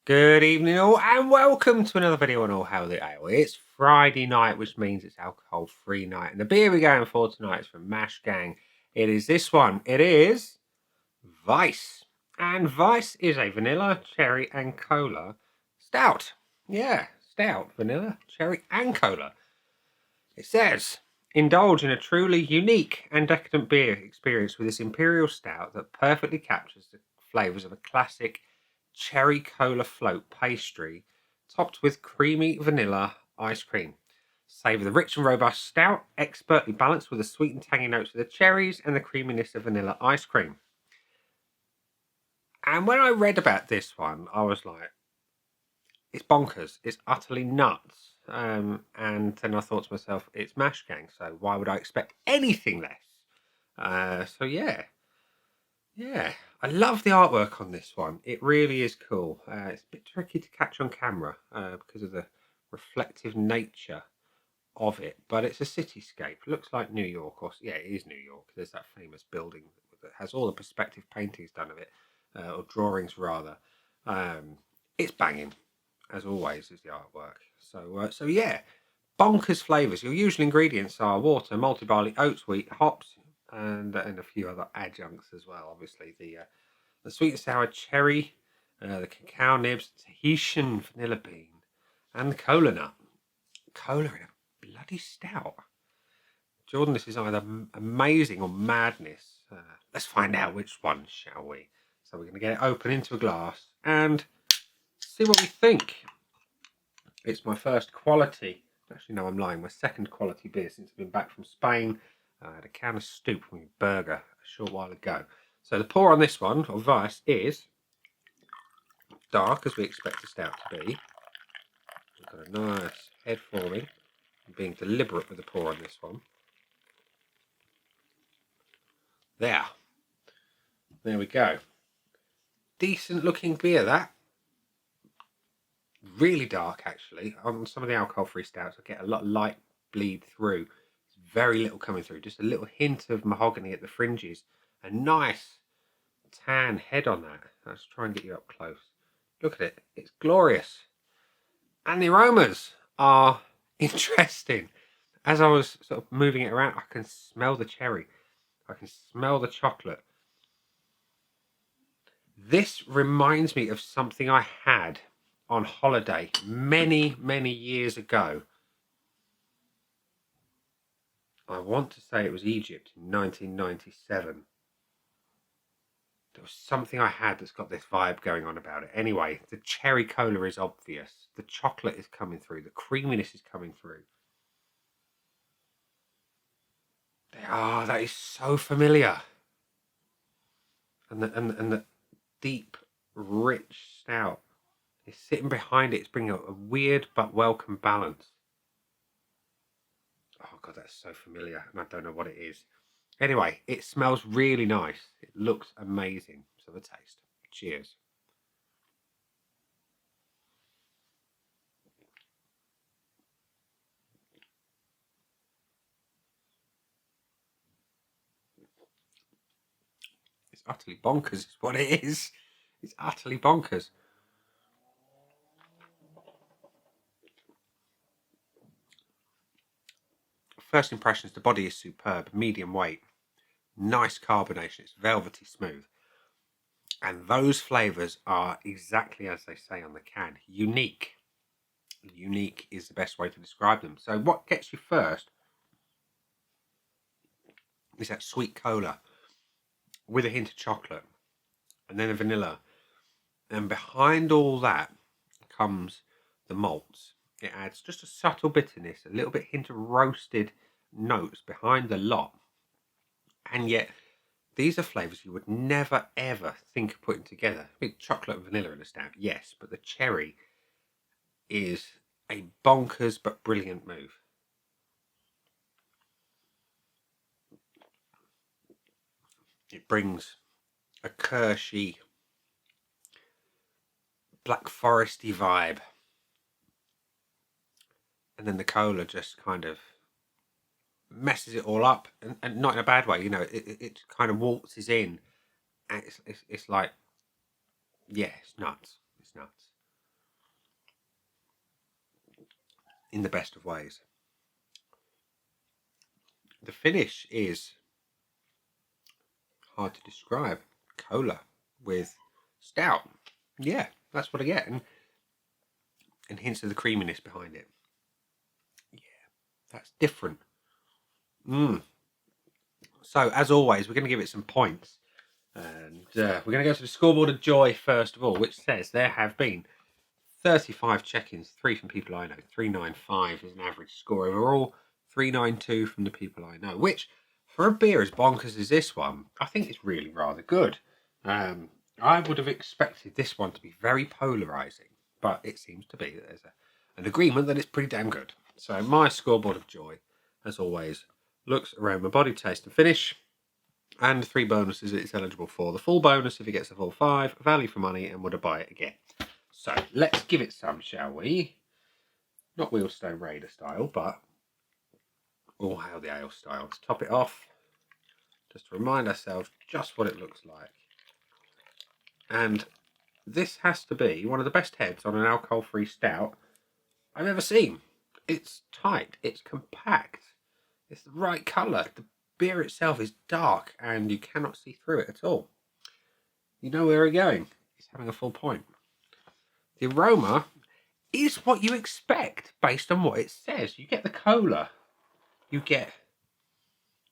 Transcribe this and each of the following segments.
Good evening all and welcome to another video on All Hail the Ale. It's Friday night, which means it's alcohol free night, and the beer we're going for tonight is from Mash Gang. It is this one. It is Vice, and Vice is a vanilla, cherry and cola stout. Yeah, stout, vanilla, cherry and cola. It says, indulge in a truly unique and decadent beer experience with this imperial stout that perfectly captures the flavours of a classic cherry cola float pastry topped with creamy vanilla ice cream. Savour the rich and robust stout, expertly balanced with the sweet and tangy notes of the cherries and the creaminess of vanilla ice cream. And when I read about this one, I was like, it's bonkers. It's utterly nuts. And then I thought to myself, it's Mash Gang, so why would I expect anything less? So yeah. I love the artwork on this one. It really is cool. It's a bit tricky to catch on camera because of the reflective nature of it, but it's a cityscape. Looks like New York, or yeah, it is New York. There's that famous building that has all the perspective paintings done of it, or drawings rather. It's banging, as always, is the artwork. So yeah, bonkers flavours. Your usual ingredients are water, malted barley, oats, wheat, hops, and a few other adjuncts as well. Obviously, the sweet and sour cherry, the cacao nibs, Tahitian vanilla bean, and the cola nut. Cola in a bloody stout. Jordan, this is either amazing or madness. Let's find out which one, shall we? So we're going to get it open into a glass and see what we think. It's my first quality, actually no, I'm lying, my second quality beer since I've been back from Spain. I had a can of Stoop from Burger a short while ago. So the pour on this one, or Vice, is dark, as we expect a stout to be. We've got a nice head forming. I'm being deliberate with the pour on this one. There we go. Decent looking beer, that. Really dark, actually. On some of the alcohol-free stouts, I get a lot of light bleed through. Very little coming through. Just a little hint of mahogany at the fringes. A nice tan head on that. Let's try and get you up close. Look at it. It's glorious. And the aromas are interesting. As I was sort of moving it around, I can smell the cherry. I can smell the chocolate. This reminds me of something I had on holiday many, many years ago. I want to say it was Egypt in 1997. There was something I had that's got this vibe going on about it. Anyway, the cherry cola is obvious. The chocolate is coming through. The creaminess is coming through. That is so familiar. And the deep, rich stout is sitting behind it. It's bringing a weird but welcome balance. Oh God, that's so familiar, and I don't know what it is. Anyway, it smells really nice. It looks amazing. So the taste. Cheers. It's utterly bonkers, is what it is. It's utterly bonkers. First impressions, the body is superb, medium weight, nice carbonation, it's velvety smooth. And those flavours are exactly as they say on the can, unique. Unique is the best way to describe them. So what gets you first is that sweet cola with a hint of chocolate and then a vanilla. And behind all that comes the malts. It adds just a subtle bitterness, a little bit hint of roasted notes behind the lot. And yet, these are flavours you would never, ever think of putting together. I mean, chocolate and vanilla in a stout, yes, but the cherry is a bonkers but brilliant move. It brings a Kirshy, Black Foresty vibe. And then the cola just kind of messes it all up, and not in a bad way, you know. It kind of waltzes in, and it's like, yeah, it's nuts. in the best of ways. The finish is hard to describe. Cola with stout. Yeah, that's what I get. And hints of the creaminess behind it. Yeah, that's different. So, as always, we're going to give it some points. And we're going to go to the scoreboard of joy first of all, which says there have been 35 check-ins, 3 from people I know, 395 is an average score overall, 392 from the people I know, which for a beer as bonkers as this one, I think is really rather good. I would have expected this one to be very polarising, but it seems to be that there's an agreement that it's pretty damn good. So my scoreboard of joy, as always, looks around my body, taste and finish, and 3 bonuses it's eligible for. The full bonus if it gets a full 5, value for money, and would I buy it again? So let's give it some, shall we? Not Wheelstone Raider style, but all hail the ale style. Let's top it off, just to remind ourselves just what it looks like. And this has to be one of the best heads on an alcohol-free stout I've ever seen. It's tight, it's compact, it's the right colour. The beer itself is dark and you cannot see through it at all. You know where we're going. It's having a full point. The aroma is what you expect based on what it says. You get the cola, you get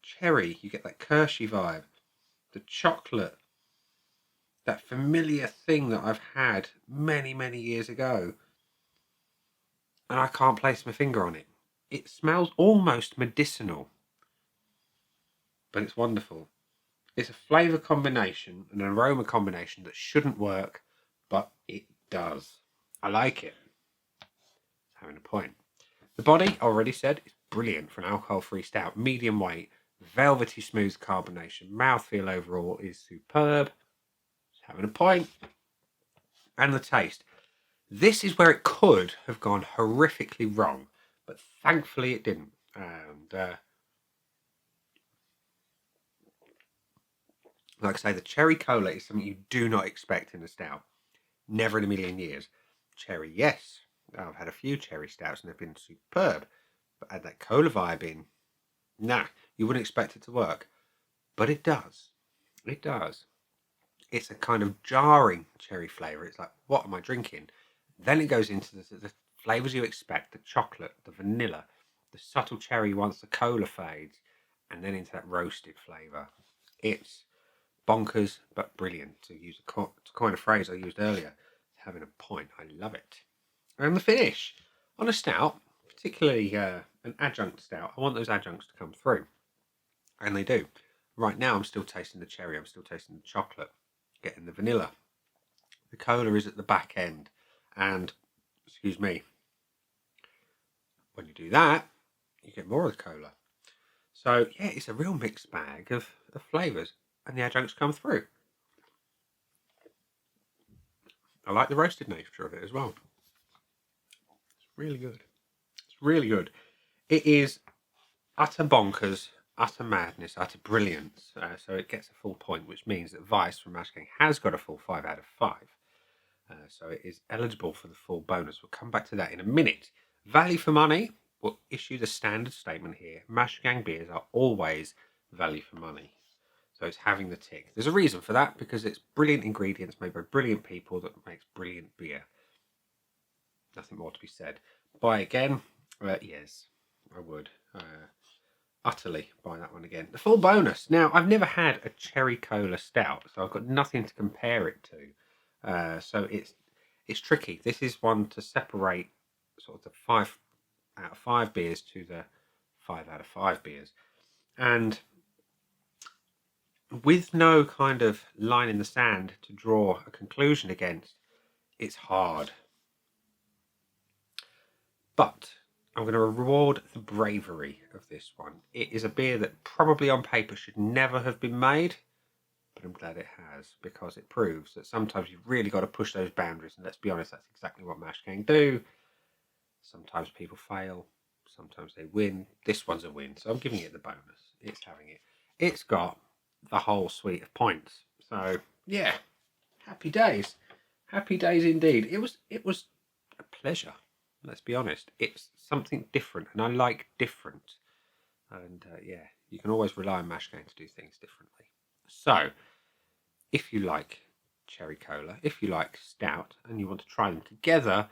cherry, you get that Kirschy vibe, the chocolate, that familiar thing that I've had many, many years ago. And I can't place my finger on it. It smells almost medicinal, but it's wonderful. It's a flavour combination, an aroma combination that shouldn't work, but it does. I like it. It's having a point. The body, I already said, is brilliant for an alcohol-free stout. Medium weight, velvety smooth carbonation. Mouthfeel overall is superb. It's having a point. And the taste. This is where it could have gone horrifically wrong, but thankfully it didn't. And like I say, the cherry cola is something you do not expect in a stout. Never in a million years. Cherry, yes. I've had a few cherry stouts and they've been superb. But add that cola vibe in, nah, you wouldn't expect it to work. But it does. It does. It's a kind of jarring cherry flavour. It's like, what am I drinking? Then it goes into the flavours you expect, the chocolate, the vanilla, the subtle cherry once the cola fades, and then into that roasted flavour. It's bonkers, but brilliant, to use to coin a phrase I used earlier. It's having a point. I love it. And the finish. On a stout, particularly an adjunct stout, I want those adjuncts to come through. And they do. Right now I'm still tasting the cherry, I'm still tasting the chocolate, getting the vanilla. The cola is at the back end. And, excuse me, when you do that, you get more of the cola. So, yeah, it's a real mixed bag of flavours. And the adjuncts come through. I like the roasted nature of it as well. It's really good. It's really good. It is utter bonkers, utter madness, utter brilliance. So it gets a full point, which means that Vice from Mash Gang has got a full 5 out of 5. So it is eligible for the full bonus. We'll come back to that in a minute. Value for money, we'll issue the standard statement here. Mash Gang beers are always value for money. So it's having the tick. There's a reason for that, because it's brilliant ingredients made by brilliant people that makes brilliant beer. Nothing more to be said. Buy again? Yes, I would. Utterly buy that one again. The full bonus. Now, I've never had a cherry cola stout, so I've got nothing to compare it to. So it's tricky. This is one to separate sort of the 5 out of 5 beers to the 5 out of 5 beers. And with no kind of line in the sand to draw a conclusion against, it's hard. But I'm going to reward the bravery of this one. It is a beer that probably on paper should never have been made, but I'm glad it has, because it proves that sometimes you've really got to push those boundaries. And let's be honest, that's exactly what Mash Gang do. Sometimes people fail, sometimes they win. This one's a win, so I'm giving it the bonus. It's having it. It's got the whole suite of points. So yeah, happy days. Happy days indeed. It was a pleasure. Let's be honest, it's something different, and I like different. And yeah, you can always rely on mash gang to do things differently. So, if you like cherry cola, if you like stout, and you want to try them together,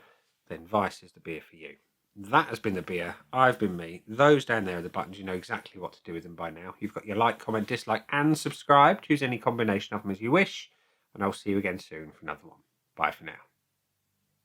then Vice is the beer for you. That has been the beer. I've been me. Those down there are the buttons. You know exactly what to do with them by now. You've got your like, comment, dislike, and subscribe. Choose any combination of them as you wish. And I'll see you again soon for another one. Bye for now.